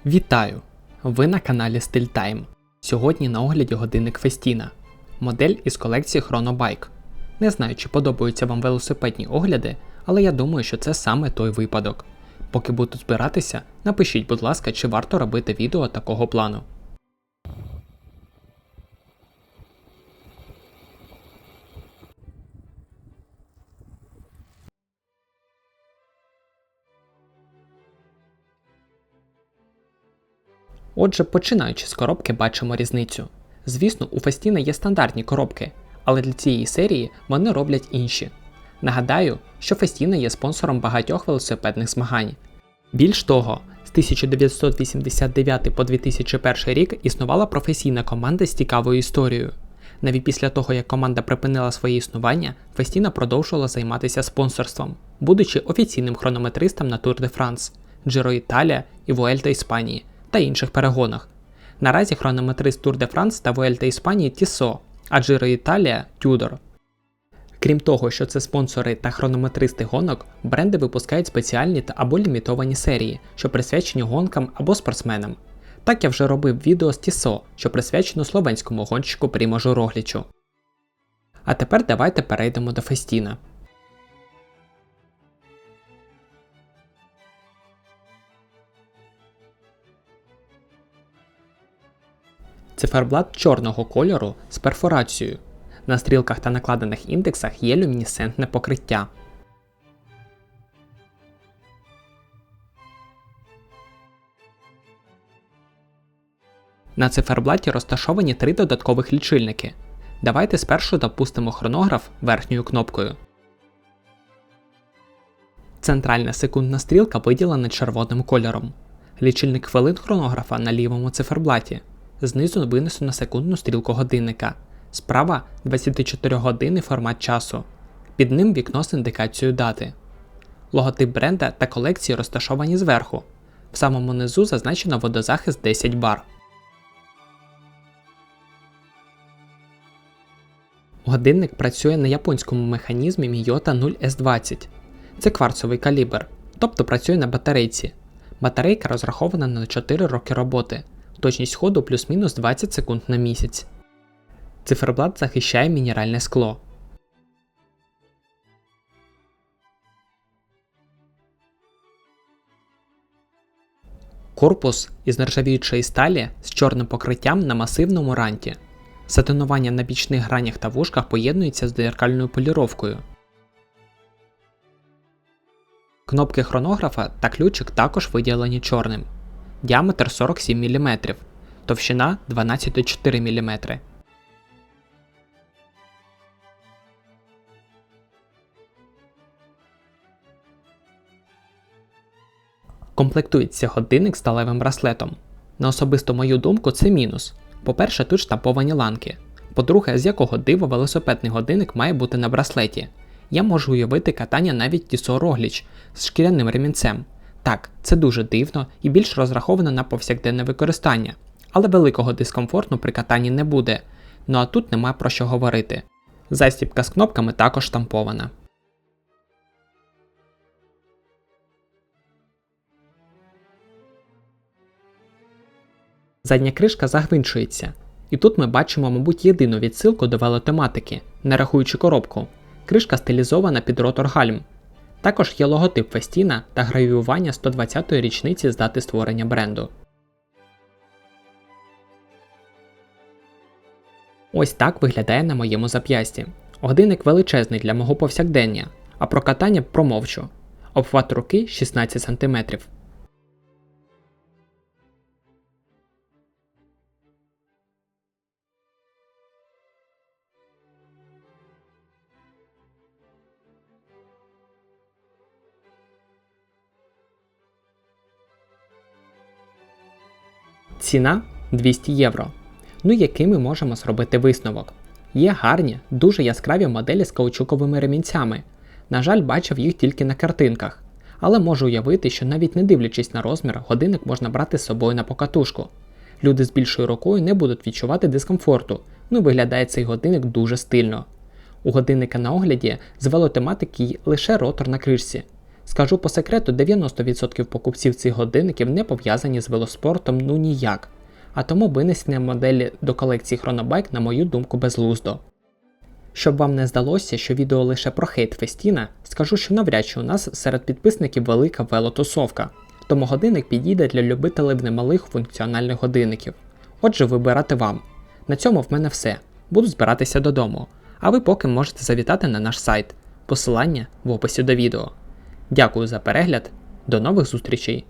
Вітаю! Ви на каналі StyleTime. Сьогодні на огляді годинник Festina. Модель із колекції Chronobike. Не знаю, чи подобаються вам велосипедні огляди, але я думаю, що це саме той випадок. Поки буду збиратися, напишіть, будь ласка, чи варто робити відео такого плану. Отже, починаючи з коробки, бачимо різницю. Звісно, у Festina є стандартні коробки, але для цієї серії вони роблять інші. Нагадаю, що Festina є спонсором багатьох велосипедних змагань. Більш того, з 1989 по 2001 рік існувала професійна команда з цікавою історією. Навіть після того, як команда припинила своє існування, Festina продовжувала займатися спонсорством, будучи офіційним хронометристом на Tour de France, Giro Italia і Vuelta Іспанії та інших перегонах. Наразі хронометрист Tour de France та Vuelta Іспанії Tissot, а Giro Italia – Tudor. Крім того, що це спонсори та хронометристи гонок, бренди випускають спеціальні та або лімітовані серії, що присвячені гонкам або спортсменам. Так я вже робив відео з Tissot, що присвячено словенському гонщику Прimožu Rogliču. А тепер давайте перейдемо до Festina. Циферблат чорного кольору з перфорацією. На стрілках та накладених індексах є люмінесцентне покриття. На циферблаті розташовані 3 додаткових лічильники. Давайте спершу запустимо хронограф верхньою кнопкою. Центральна секундна стрілка виділена червоним кольором. Лічильник хвилин хронографа на лівому циферблаті. Знизу винесено секундну стрілку годинника. Справа 24-годинний формат часу. Під ним вікно з індикацією дати. Логотип бренда та колекції розташовані зверху. В самому низу зазначено водозахист 10 бар. Годинник працює на японському механізмі Miyota 0S20. Це кварцовий калібр, тобто працює на батарейці. Батарейка розрахована на 4 роки роботи. Точність ходу плюс-мінус 20 секунд на місяць. Циферблат захищає мінеральне скло. Корпус із нержавіючої сталі з чорним покриттям на масивному ранті. Сатинування на бічних гранях та вушках поєднується з дзеркальною поліровкою. Кнопки хронографа та ключик також виділені чорним. Діаметр 47 мм, товщина 12,4 мм. Комплектується годинник сталевим браслетом. На особисту мою думку, це мінус. По-перше, тут штамповані ланки. По-друге, з якого дива велосипедний годинник має бути на браслеті. Я можу уявити катання навіть Tissot Roglič з шкіряним ремінцем. Так, це дуже дивно і більш розраховано на повсякденне використання. Але великого дискомфорту при катанні не буде. Ну а тут нема про що говорити. Застібка з кнопками також штампована. Задня кришка загвинчується. І тут ми бачимо, мабуть, єдину відсилку до велотематики, не рахуючи коробку. Кришка стилізована під ротор гальм. Також є логотип Festina та гравіювання 120-ї річниці з дати створення бренду. Ось так виглядає на моєму зап'ясті. Годинник величезний для мого повсякдення, а про катання промовчу. Обхват руки 16 см. Ціна 200 євро. Ну який ми можемо зробити висновок? Є гарні, дуже яскраві моделі з каучуковими ремінцями. На жаль, бачив їх тільки на картинках. Але можу уявити, що навіть не дивлячись на розмір, годинник можна брати з собою на покатушку. Люди з більшою рукою не будуть відчувати дискомфорту, ну і виглядає цей годинник дуже стильно. У годинника на огляді з велотематики лише ротор на кришці. Скажу по секрету, 90% покупців цих годинників не пов'язані з велоспортом ну ніяк, а тому винесення моделі до колекції Chronobike, на мою думку, безглуздо. Щоб вам не здалося, що відео лише про хейт Фестіна, скажу, що навряд чи у нас серед підписників велика велотусовка, тому годинник підійде для любителів немалих функціональних годинників. Отже, вибирати вам. На цьому в мене все. Буду збиратися додому, а ви поки можете завітати на наш сайт. Посилання в описі до відео. Дякую за перегляд, до нових зустрічей!